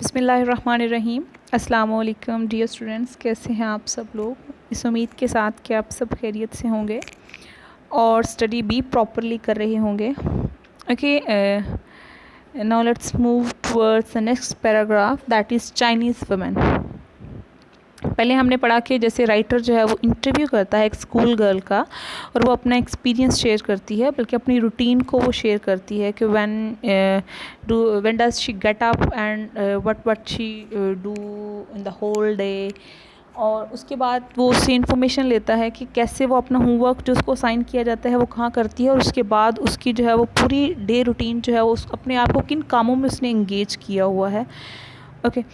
बिस्मिल्लाहिर्रहमानिर्रहीम। अस्सलाम वालेकुम डियर स्टूडेंट्स, कैसे हैं आप सब लोग। इस उम्मीद के साथ कि आप सब खैरियत से होंगे और स्टडी भी प्रॉपरली कर रहे होंगे। Okay, now let's move towards the next paragraph, that is Chinese women. पहले हमने पढ़ा कि जैसे राइटर जो है वो इंटरव्यू करता है एक स्कूल गर्ल का और वो अपना एक्सपीरियंस शेयर करती है, बल्कि अपनी रूटीन को वो शेयर करती है कि when does she get up and what she do in the whole day. और उसके बाद वो उससे इन्फॉर्मेशन लेता है कि कैसे वो अपना होमवर्क जो उसको असाइन किया जाता है वो कहाँ करती है, और उसके बाद उसकी जो है वो पूरी डे रूटीन जो है वो अपने आप को किन कामों में उसने इंगेज किया हुआ है। ओके,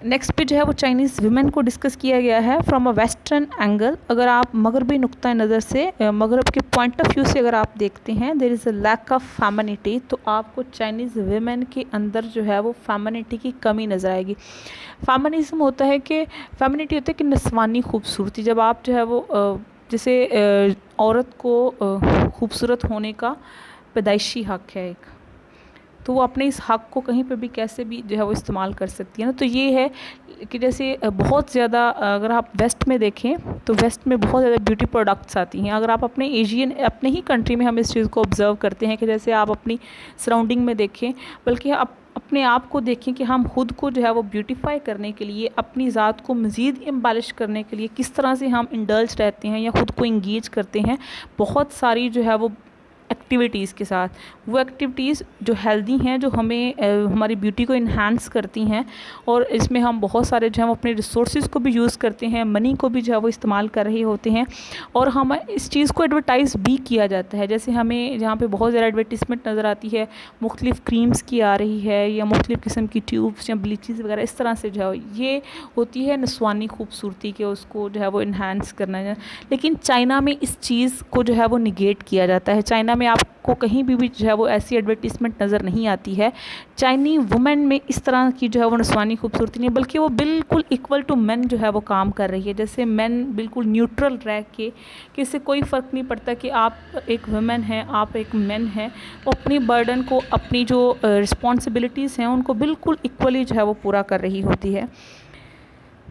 नेक्स्ट पे जो है वो चाइनीज़ वुमेन को डिस्कस किया गया है फ्रॉम अ वेस्टर्न एंगल। अगर आप मगरबी नुक्ता नज़र से, मगरब के पॉइंट ऑफ व्यू से अगर आप देखते हैं, there is a lack of femininity, तो आपको चाइनीज़ वुमेन के अंदर जो है वो फेमिनिटी की कमी नज़र आएगी। फेमिनिज्म होता है कि फेमिनिटी होता है कि नस्वानी खूबसूरती, जब आप जो है वो जैसे औरत को खूबसूरत होने का पैदाइशी हक़ है एक, तो वो अपने इस हक़ को कहीं पे भी कैसे भी जो है वो इस्तेमाल कर सकती है ना। तो ये है कि जैसे बहुत ज़्यादा अगर आप वेस्ट में देखें तो वेस्ट में बहुत ज़्यादा ब्यूटी प्रोडक्ट्स आती हैं। अगर आप अपने ही कंट्री में हम इस चीज़ को ऑब्ज़र्व करते हैं कि जैसे आप अपनी सराउंडिंग में देखें, बल्कि आप अपने आप को देखें कि हम खुद को जो है वो ब्यूटीफाई करने के लिए, अपनी ज़ात को मज़ीद एम्बेलिश करने के लिए किस तरह से हम इंडल्ज रहते हैं या ख़ुद को इंगेज करते हैं बहुत सारी जो है वो एक्टिविटीज़ के साथ। वो एक्टिविटीज़ जो हेल्दी हैं, जो हमें हमारी ब्यूटी को इन्हांस करती हैं, और इसमें हम बहुत सारे जो हम अपने रिसोर्सेज को भी यूज़ करते हैं, मनी को भी जो है वो इस्तेमाल कर रहे होते हैं, और हम इस चीज़ को एडवर्टाइज़ भी किया जाता है। जैसे हमें जहाँ पे बहुत ज़्यादा एडवर्टीज़मेंट नज़र आती है, मुख्तलिफ़ क्रीम्स की आ रही है या मुख्तलिफ़ किस्म की ट्यूब्स या ब्लीचेस वगैरह, इस तरह से जो है ये होती है नस्वानी खूबसूरती के, उसको जो है वो इन्हांस करना है। लेकिन चाइना में इस चीज़ को जो है वो निगेट किया जाता है। चाइना में आपको कहीं भी जो है वो ऐसी एडवर्टीज़मेंट नज़र नहीं आती है। चाइनी वुमेन में इस तरह की जो है वो नस्वानी खूबसूरती नहीं, बल्कि वो बिल्कुल इक्वल टू मेन जो है वो काम कर रही है। जैसे मेन बिल्कुल न्यूट्रल रह के, कि इससे कोई फ़र्क नहीं पड़ता कि आप एक वुमेन हैं, आप एक मेन हैं, वो अपनी बर्डन को, अपनी जो रिस्पॉन्सिबिलिटीज़ हैं उनको बिल्कुल इक्वली जो है वो पूरा कर रही होती है।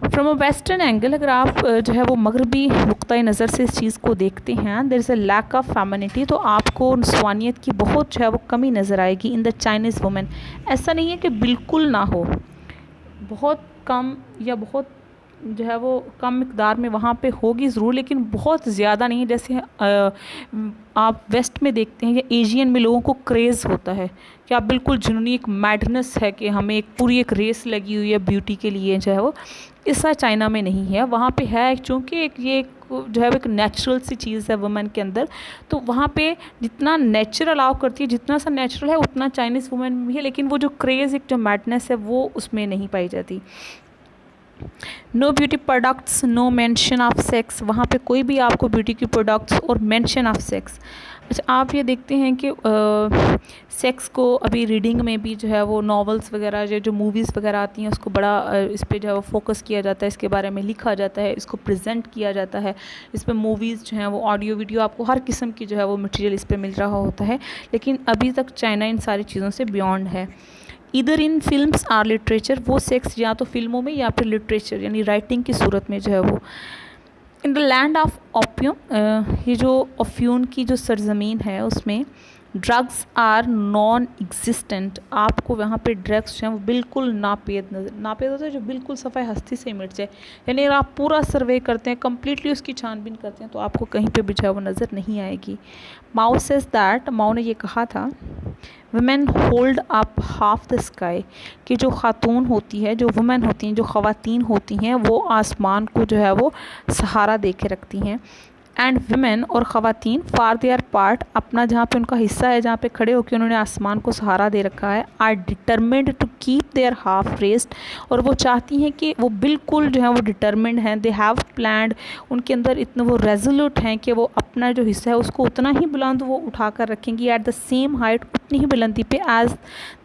फ्रॉम अ वेस्टर्न एंगल, अगर आप जो है वो मगरबी नुक्ता नज़र से इस चीज़ को देखते हैं, there is a lack of femininity, तो आपको नस्वानियत की बहुत जो है वो कमी नज़र आएगी इन द चाइनीज़ वुमेन। ऐसा नहीं है कि बिल्कुल ना हो, बहुत कम या बहुत जो है वो कम मिकदार में वहाँ पे होगी ज़रूर, लेकिन बहुत ज़्यादा नहीं है। जैसे आप वेस्ट में देखते हैं या एशियन में लोगों को क्रेज़ होता है कि आप बिल्कुल जुनूनी, एक मैडनेस है कि हमें एक पूरी एक रेस लगी हुई है ब्यूटी के लिए जो है वो, ऐसा चाइना में नहीं है। वहाँ पे है क्योंकि ये जो है वो एक नेचुरल सी चीज़ है वुमेन के अंदर, तो वहाँ पे जितना नेचर अलाउ करती है, जितना सा नेचुरल है उतना चाइनीज़ वुमेन में भी है, लेकिन वो जो क्रेज़, एक जो मैडनेस है वो उसमें नहीं पाई जाती। No beauty products, no mention of sex, वहाँ पे कोई भी आपको ब्यूटी की प्रोडक्ट्स और मेंशन ऑफ सेक्स। अच्छा, आप ये देखते हैं कि सेक्स को अभी रीडिंग में भी जो है वो नॉवेल्स वगैरह जो मूवीज़ वगैरह आती हैं उसको बड़ा इस पे जो है वो फोकस किया जाता है, इसके बारे में लिखा जाता है, इसको प्रेजेंट किया जाता है। इस पर मूवीज़ जो हैं वो ऑडियो वीडियो, आपको हर किस्म की जो है वो मटेरियल इस पर मिल रहा होता है, लेकिन अभी तक चाइना इन सारी चीज़ों से बियॉन्ड है। इधर इन फिल्म्स आर लिटरेचर, वो सेक्स या तो फिल्मों में या फिर लिटरेचर यानी राइटिंग की सूरत में जो है वो। In the land of opium, ये जो ओपियम की जो सरजमीन है उसमें ड्रग्स आर नॉन एग्जिस्टेंट, आपको वहाँ पे ड्रग्स जो हैं वो बिल्कुल नापेद होता है, जो बिल्कुल सफ़ाई हस्ती से मिट जाए। यानी अगर आप पूरा सर्वे करते हैं, कम्प्लीटली उसकी छानबीन करते हैं, तो आपको कहीं पे भी जो है वो नज़र नहीं आएगी। माओ सेज दैट, माओ ने ये कहा था, women hold up half the sky, कि जो खातून होती है, जो वुमेन होती हैं, जो ख़वातीन होती हैं, वो आसमान को जो है वो सहारा दे के रखती हैं। एंड वुमेन और ख़वातीन फार देयर पार्ट, अपना जहाँ पे उनका हिस्सा है, जहाँ पे खड़े होकर उन्होंने आसमान को सहारा दे रखा है, are determined to keep their half rest, और वो चाहती हैं कि वो बिल्कुल जो है वो डिटर्मिंड हैं, दे हैव प्लान्ड, उनके अंदर इतने वो रेजोल्यूट हैं कि वो अपना जो हिस्सा है उसको उतना ही बुलंद वो उठा कर रखेंगी, एट द सेम हाइट, उतनी ही बुलंदी पे as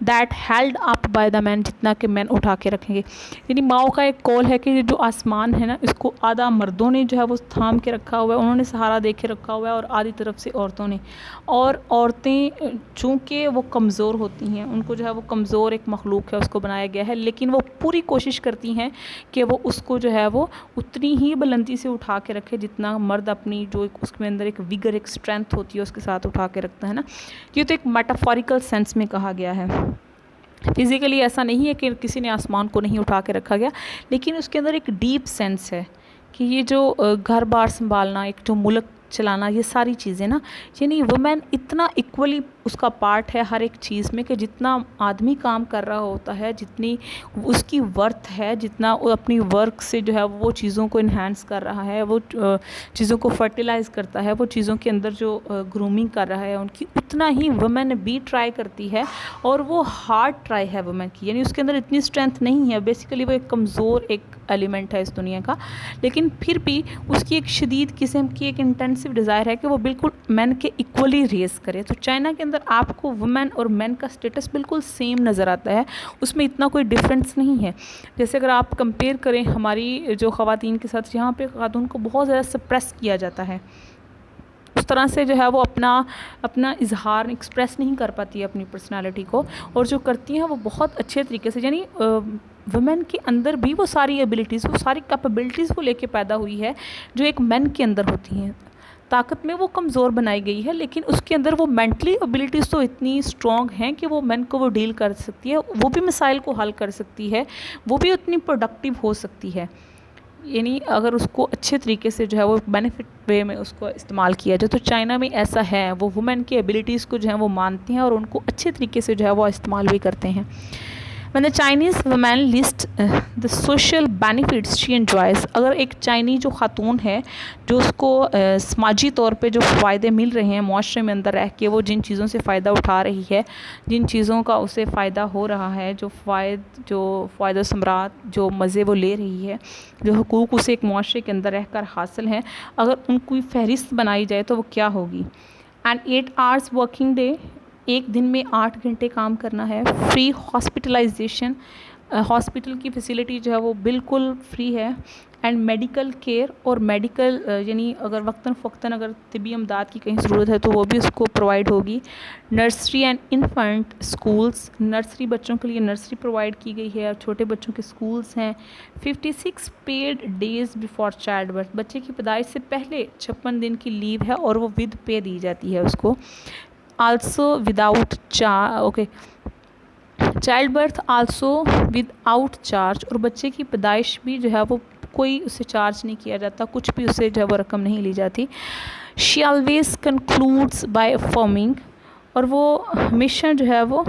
that held up by the man, जितना कि मैन उठा के रखेंगे। यानी माओ का एक कॉल है कि जो आसमान है ना, इसको आधा मर्दों ने जो है वो थाम के रखा हुआ है, उन्होंने सहारा दे के रखा हुआ है, और आधी तरफ से औरतों ने। और औरतें चूँकि वो कमज़ोर होती हैं, उनको जो है वो कमज़ोर एक मखलूक है उसको बनाया गया है, लेकिन वो पूरी कोशिश करती हैं कि वो उसको जो है वो उतनी ही बुलंदी से उठा के रखे जितना मर्द अपनी जो उसके अंदर एक विगर, एक स्ट्रेंथ होती है उसके साथ उठा के रखता है ना। ये तो एक मेटाफोरिकल सेंस में कहा गया है। फिज़िकली ऐसा नहीं है कि किसी ने आसमान को नहीं उठा के रखा गया, लेकिन उसके अंदर एक डीप सेंस है कि ये जो घर बार संभालना, एक जो मुल्क चलाना, ये सारी चीज़ें ना, यानी वुमेन इतना इक्वली उसका पार्ट है हर एक चीज़ में कि जितना आदमी काम कर रहा होता है, जितनी उसकी वर्थ है, जितना वो अपनी वर्क से जो है वो चीज़ों को इन्हांस कर रहा है, वो चीज़ों को फर्टिलाइज़ करता है, वो चीज़ों के अंदर जो ग्रूमिंग कर रहा है उनकी, उतना ही वुमेन भी ट्राई करती है। और वो हार्ड ट्राई है वुमेन की, यानी उसके अंदर इतनी स्ट्रेंथ नहीं है, बेसिकली वो एक कमज़ोर एक एलिमेंट है इस दुनिया का, लेकिन फिर भी उसकी एक शदीद किस्म की एक इंटेंसिव डिज़ायर है कि वो बिल्कुल मैन के इक्वली रेस करे। तो चाइना के अंदर आपको वुमेन और मैन का स्टेटस बिल्कुल सेम नज़र आता है, उसमें इतना कोई डिफरेंस नहीं है। जैसे अगर आप कंपेयर करें हमारी जो ख़वातीन के साथ, यहाँ पे ख़ातून को बहुत ज़्यादा सप्रेस किया जाता है, उस तरह से जो है वो अपना इजहार एक्सप्रेस नहीं कर पाती है अपनी पर्सनालिटी को, और जो करती हैं वो बहुत अच्छे तरीके से, यानी वुमेन के अंदर भी वो सारी एबिलिटीज़, वो सारी कैपेबिलिटीज़ को लेके पैदा हुई है जो एक मैन के अंदर होती हैं। ताकत में वो कमज़ोर बनाई गई है, लेकिन उसके अंदर वो मेंटली एबिलिटीज़ तो इतनी स्ट्रॉन्ग हैं कि वो मैन को वो डील कर सकती है, वो भी मसाइल को हल कर सकती है, वो भी उतनी प्रोडक्टिव हो सकती है। यानी अगर उसको अच्छे तरीके से जो है वो बेनिफिट वे में उसको इस्तेमाल किया जाए, तो चाइना में ऐसा है, वो वुमेन की एबिलिटीज़ को जो है वो मानते हैं और उनको अच्छे तरीके से जो है वो इस्तेमाल भी करते हैं। When the Chinese woman list the social benefits she enjoys, अगर एक चाइनी जो ख़ातून है जो उसको समाजी तौर पे जो फ़ायदे मिल रहे हैं माशरे में अंदर रह के, वो जिन चीज़ों से फ़ायदा उठा रही है, जिन चीज़ों का उसे फ़ायदा हो रहा है, जो फ़ायदा समरात जो मज़े वो ले रही है, जो हुकूक उसे एक माशरे के अंदर रह कर हासिल हैं, अगर उनकी फ़हरिस्त बनाई जाए तो वो क्या होगी। एंड 8 hours वर्किंग डे, एक दिन में 8 घंटे काम करना है। फ्री हॉस्पिटलाइजेशन, हॉस्पिटल की फैसिलिटी जो है वो बिल्कुल फ्री है। एंड मेडिकल केयर, और मेडिकल यानी अगर वक्तन फ़वक्तन अगर तिब्बी इमदाद की कहीं ज़रूरत है तो वो भी उसको प्रोवाइड होगी। Nursery and infant schools, nursery बच्चों के लिए नर्सरी प्रोवाइड की गई है और छोटे बच्चों के स्कूल्स हैं। 56 paid days before child birth, बच्चे की पैदाइश से पहले 56 दिन की लीव है और वो विद पे दी जाती है उसको। Also without child birth also without charge, और बच्चे की पैदाइश भी जो है वो कोई उसे चार्ज नहीं किया जाता, कुछ भी उसे जो है वो रकम नहीं ली जाती। She always concludes by affirming, और वो हमेशा जो है वो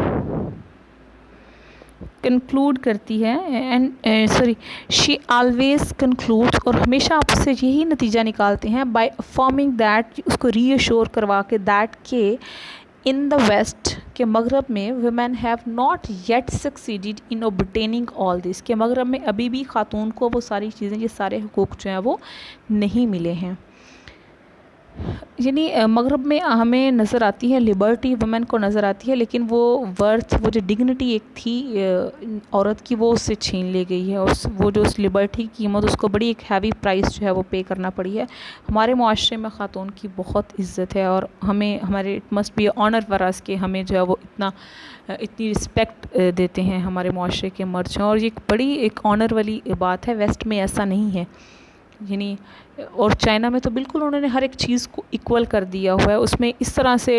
कंक्लूड करती है शी ऑलवेज कंक्लूड्स, और हमेशा आप उससे यही नतीजा निकालते हैं बाय अफर्मिंग दैट, उसको रीअश्योर करवा के दैट के इन द वेस्ट, के मगरब में women have not yet succeeded in obtaining all this, के मगरब में अभी भी ख़ातून को वो सारी चीज़ें, ये सारे हुकूक जो हैं वो नहीं मिले हैं। यानी मगरब में हमें नज़र आती है लिबर्टी, वुमेन को नज़र आती है, लेकिन वो वर्थ, वो जो डिग्निटी एक थी औरत की, वो उससे छीन ली गई है। वो जो उस लिबर्टी की कीमत, उसको बड़ी एक हैवी प्राइस जो है वो पे करना पड़ी है। हमारे मुआशरे में ख़ातून की बहुत इज़्ज़त है और हमें हमारे it must be honour for us कि हमें जो है वो इतनी रिस्पेक्ट देते हैं हमारे मुआशरे के मर्द हैं, और ये एक बड़ी एक ऑनर वाली बात है। वेस्ट में ऐसा नहीं है, यानी और चाइना में तो बिल्कुल उन्होंने हर एक चीज़ को इक्वल कर दिया हुआ है। उसमें इस तरह से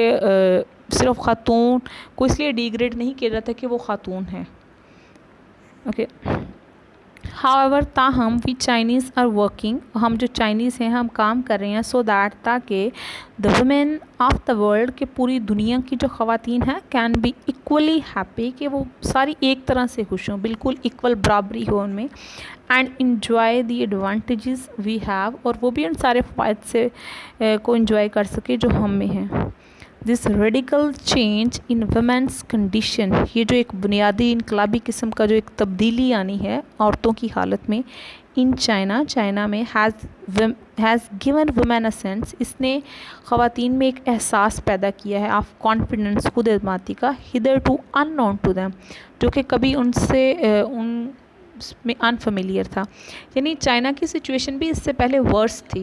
सिर्फ ख़ातून को इसलिए डिग्रेड नहीं किया जाता कि वो ख़ातून है। ओके, हाउएवर ताहम वी चाइनीज़ आर वर्किंग, हम जो चाइनीज़ हैं हम काम कर रहे हैं सो दैट, ताकि the women of the world, के पूरी दुनिया की जो ख़वातीन हैं, कैन बी इक्वली हैप्पी, कि वो सारी एक तरह से खुश हों, बिल्कुल इक्वल बराबरी हो उनमें। And enjoy the advantages we have, और वो भी उन सारे फ़ायदे से को इन्जॉय कर सके जो हम में हैं। This radical change in women's condition, ये जो एक बुनियादी इनकलाबी किस्म का जो एक तब्दीली आनी है औरतों की हालत में इन चाइना में has given women a sense, इसने ख़वातीन में एक एहसास पैदा किया है ऑफ कॉन्फिडेंस, खुद एतमादी का, hitherto unknown to them, जो कि कभी उनसे उन में अनफेमिलियर था। यानी चाइना की सिचुएशन भी इससे पहले वर्स थी,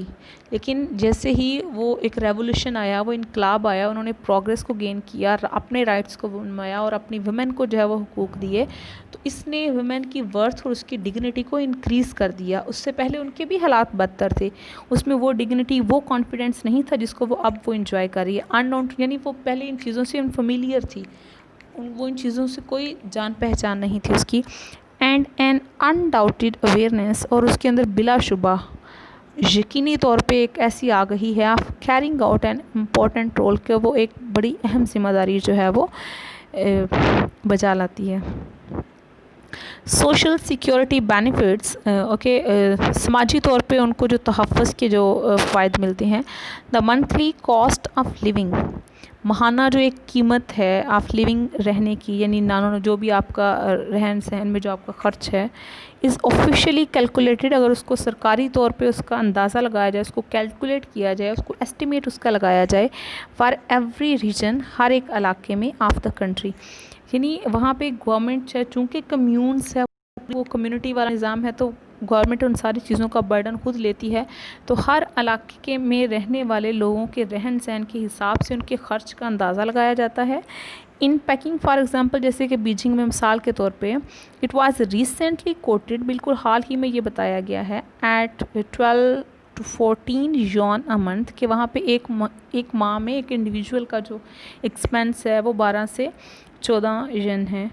लेकिन जैसे ही वो एक रेवोल्यूशन आया, वो इनकलाब आया, उन्होंने प्रोग्रेस को गेन किया, अपने राइट्स को बनवाया और अपनी वुमेन को जो है वो हुकूक दिए, तो इसने वुमेन की वर्थ और उसकी डिग्निटी को इंक्रीज़ कर दिया। उससे पहले उनके भी हालात बदतर थे, उसमें वो डिग्निटी, वो कॉन्फिडेंस नहीं था जिसको वो अब वो इंजॉय कर रही है। अननोन यानी वो पहले इन चीज़ों से अनफेमिलियर थी, वो इन चीज़ों से कोई जान पहचान नहीं थी उसकी। एंड एन अनडाउटेड अवेयरनेस, और उसके अंदर बिलाशुबा यकीनी तौर पे एक ऐसी आ गई है of carrying out an important role, कि वो एक बड़ी अहम जिम्मेदारी जो है वो बजा लाती है। सोशल सिक्योरिटी बेनिफिट्स, समाजी तौर पे उनको जो तहफ़्फ़ुज़ के जो फ़ायदे मिलते हैं। The monthly cost of living, माहाना जो एक कीमत है ऑफ लिविंग, रहने की, यानी नानो जो भी आपका रहन सहन में जो आपका ख़र्च है, इज़ ऑफिशियली कैलकुलेटेड, अगर उसको सरकारी तौर पे उसका अंदाज़ा लगाया जाए, उसको कैलकुलेट किया जाए, उसको एस्टिमेट उसका लगाया जाए, फॉर एवरी रीजन, हर एक इलाके में ऑफ द कंट्री। यानी वहाँ पे गवर्नमेंट है, चूँकि कम्यून्स है, वो कम्युनिटी वाला निज़ाम है, तो गवर्नमेंट उन सारी चीज़ों का बर्डन खुद लेती है, तो हर इलाके में रहने वाले लोगों के रहन सहन के हिसाब से उनके ख़र्च का अंदाज़ा लगाया जाता है। इन पैकिंग फॉर एग्ज़ाम्पल, जैसे कि बीजिंग में मिसाल के तौर पे, इट वाज रिसेंटली कोटेड, बिल्कुल हाल ही में ये बताया गया है, at 12 to 14 yuan a month, कि वहाँ पे एक माह में एक इंडिविजुअल का जो एक्सपेंस है वो 12 से 14 yuan है।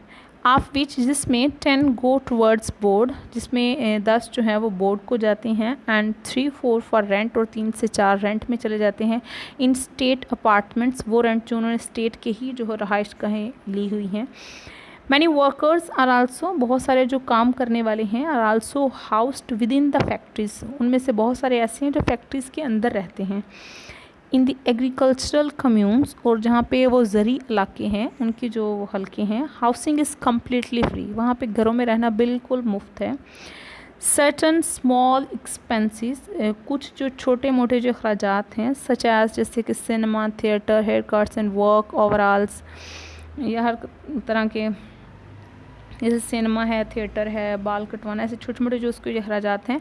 ऑफ विच, जिसमें 10 गो टवर्ड्स बोर्ड, जिसमें 10 जो है वो बोर्ड को जाते हैं, एंड 3-4 फॉर रेंट, और 3 से 4 रेंट में चले जाते हैं। इन स्टेट अपार्टमेंट्स, वो रेंट जो उन्होंने स्टेट के ही जो रहाइश गाहें ली हुई हैं। मैनी वर्कर्स आर आल्सो, बहुत सारे जो काम करने वाले हैं, are also housed within the factories, उनमें से बहुत सारे ऐसे हैं जो फैक्ट्रीज़ के अंदर रहते हैं। इन द एग्रीकल्चरल कम्यून्स, और जहाँ पे वो ज़री इलाके हैं, उनके जो हल्के हैं, हाउसिंग इज़ कम्प्लीटली फ्री, वहाँ पे घरों में रहना बिल्कुल मुफ्त है। सर्टन स्मॉल एक्सपेंसेस, कुछ जो छोटे मोटे जो अखराजात हैं, सच एज जैसे कि cinema, theatre, hair cuts and work overalls, या हर तरह के, जैसे सिनेमा है, थिएटर है, बाल कटवाना, ऐसे छोटे मोटे जो उसके अखराजात हैं,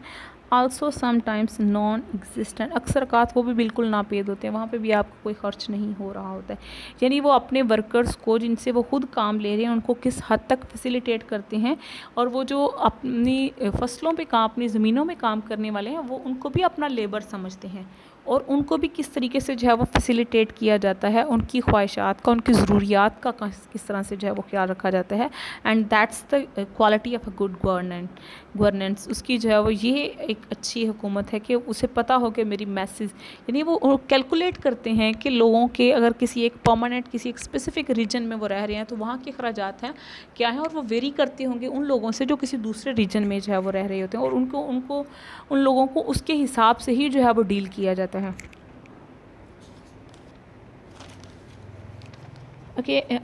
आल्सो समटाइम्स नॉन एग्जिस्टेंट, अक्सर कात वो भी बिल्कुल नापेद होते हैं, वहाँ पे भी आपका कोई ख़र्च नहीं हो रहा होता है। यानी वो अपने वर्कर्स को, जिनसे वो खुद काम ले रहे हैं, उनको किस हद तक फैसिलिटेट करते हैं, और वो जो अपनी फसलों पे काम, अपनी ज़मीनों में काम करने वाले हैं, वो उनको भी अपना लेबर समझते हैं, और उनको भी किस तरीके से जो है वो फैसिलिटेट किया जाता है, उनकी ख्वाहिशात का, उनकी ज़रूरियात का किस तरह से जो है वो ख्याल रखा जाता है। And that's the quality of a good governance, उसकी जो है वो ये एक अच्छी हुकूमत है कि उसे पता हो कि मेरी मैसेज, यानी वो कैलकुलेट करते हैं कि लोगों के, अगर किसी एक परमानेंट, किसी एक स्पेसिफिक रीजन में वो रह रहे हैं, तो वहाँ के अखराजात हैं क्या हैं, और वो वेरी करते होंगे उन लोगों से जो किसी दूसरे रीजन में जो है वो रह रहे होते हैं, और उन लोगों को उसके हिसाब से ही जो है वो डील किया जाता है।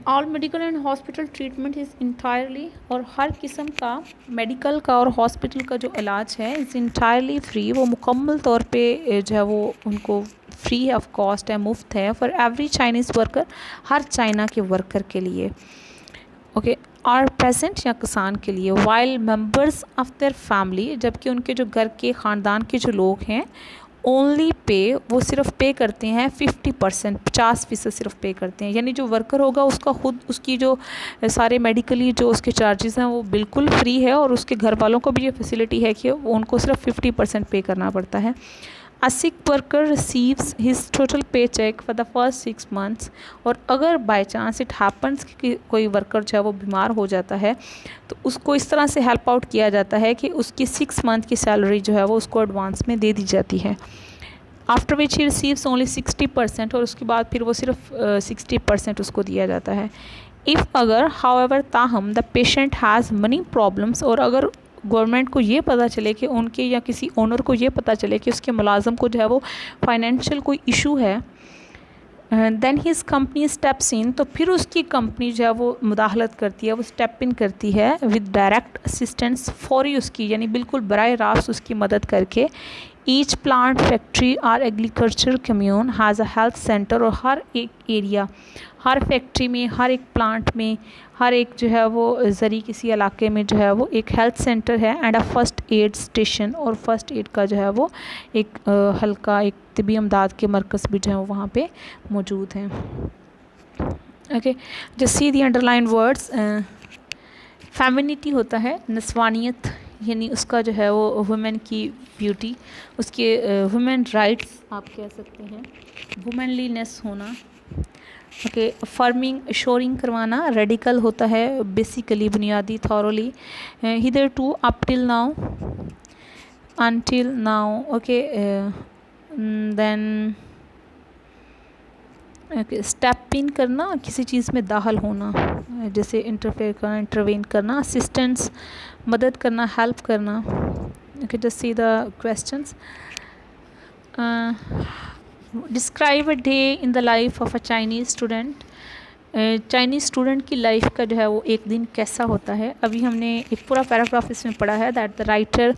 All medical and hospital treatment is entirely, और हर किस्म का मेडिकल का और हॉस्पिटल का जो इलाज है इज़ इंटायरली फ्री, वो मुकम्मल तौर पे जो है वो उनको फ्री ऑफ कॉस्ट है, मुफ्त है, for every Chinese worker, her China के वर्कर के लिए, और पेसेंट या किसान के लिए, while members of their family, जबकि उनके जो घर के ख़ानदान के जो लोग हैं, ओनली पे, वो सिर्फ पे करते हैं 50%, 50% सिर्फ पे करते हैं। यानी जो वर्कर होगा उसका खुद, उसकी जो सारे मेडिकली जो उसके चार्जेस हैं वो बिल्कुल फ्री है, और उसके घर वालों को भी ये फैसिलिटी है कि उनको सिर्फ 50% पे करना पड़ता है। A sick worker receives his total paycheck for the first 6 months, और अगर बाई चांस इट हैपन्स कि कोई वर्कर जो है वो बीमार हो जाता है, तो उसको इस तरह से हेल्प आउट किया जाता है कि उसकी 6 मंथ की सैलरी जो है वो उसको एडवांस में दे दी जाती है। After which he receives only 60%, और उसके बाद फिर वो सिर्फ 60% उसको दिया जाता है। इफ़ अगर हाउएवर ताहम the patient has money problems, और अगर गवर्नमेंट को ये पता चले कि उनके, या किसी ओनर को ये पता चले कि उसके मुलाजम को जो है वो फाइनेंशियल कोई इशू है, then his company steps in, तो फिर उसकी कंपनी जो है वो मुदाखलत करती है, वो स्टेप इन करती है विद डायरेक्ट असिस्टेंस, फौरी उसकी यानी बिल्कुल बराह रास्त उसकी मदद करके। ईच प्लांट फैक्ट्री और agriculture commune has a health centre, और हर एक एरिया, हर फैक्ट्री में, हर एक प्लांट में, हर एक जो है वो ज़री किसी इलाके में जो है वो एक हेल्थ सेंटर है, and a first aid station, और फर्स्ट एड का जो है वो एक हल्का एक तिबी अमदाद के मरकज़ भी जो है वो वहाँ पे मौजूद हैं। ओके, जस्ट सी दी अंडरलाइन वर्ड्स। फेमिनिटी होता है नस्वानियत, यानी उसका जो है वो वुमेन की ब्यूटी, उसके वुमेन राइट्स आप कह सकते हैं, वुमेनलीनेस होना। ओके, फर्मिंग शोरिंग करवाना, रेडिकल होता है बेसिकली बुनियादी, thoroughly, hitherto up till now, until now. Okay, then okay, step in करना, किसी चीज़ में दाखिल होना, जैसे इंटरफेयर करना, इंटरवेन करना, असिस्टेंस मदद करना, हेल्प करना। Okay, just see the questions. Describe a day in the life of a Chinese student. Chinese student की लाइफ का जो है वो एक दिन कैसा होता है। अभी हमने एक पूरा पैराग्राफ इसमें पढ़ा है, that the writer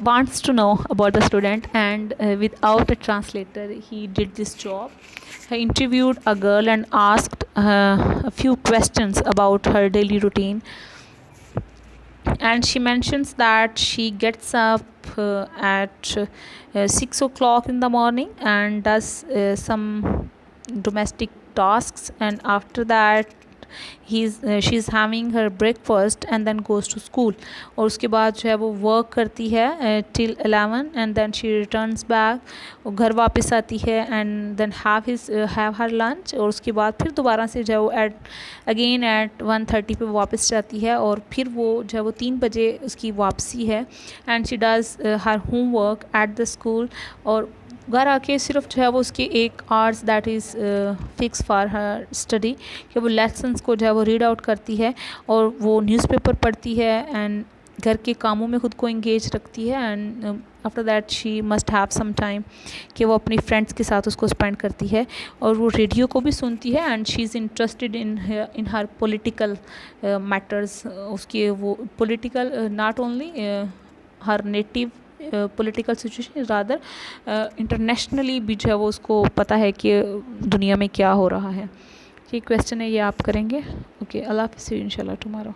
wants to know about the student, and without a translator he did this job. He interviewed a girl and asked a few questions about her daily routine, and she mentions that she gets up at 6 o'clock in the morning and does some domestic tasks, and after that she's having her breakfast and then goes to school, और उसके बाद जो है वो work करती है till 11 and then she returns back, और घर वापस आती है and then have her lunch, और उसके बाद फिर दोबारा से जो है वो अगेन एट 1:30 पे वापस जाती है, और फिर वो जो है वो 3 बजे उसकी वापसी है, and she does her home work at the school, और घर आके सिर्फ जो है वो उसके 1 hours that is fix for her study, कि वो लेसन्स को जो है वो रीड आउट करती है, और वो न्यूज़पेपर पढ़ती है, एंड घर के कामों में ख़ुद को इंगेज रखती है, and after that she must have some time कि वो अपनी फ्रेंड्स के साथ उसको स्पेंड करती है, और वो रेडियो को भी सुनती है, and she is interested in her political matters, उसके वो political not only her native political situation, rather internationally भी जो है वो उसको पता है कि दुनिया में क्या हो रहा है। ये क्वेश्चन है, ये आप करेंगे। ओके, अल्लाह हाफ़िज़, इंशाल्लाह टुमारो।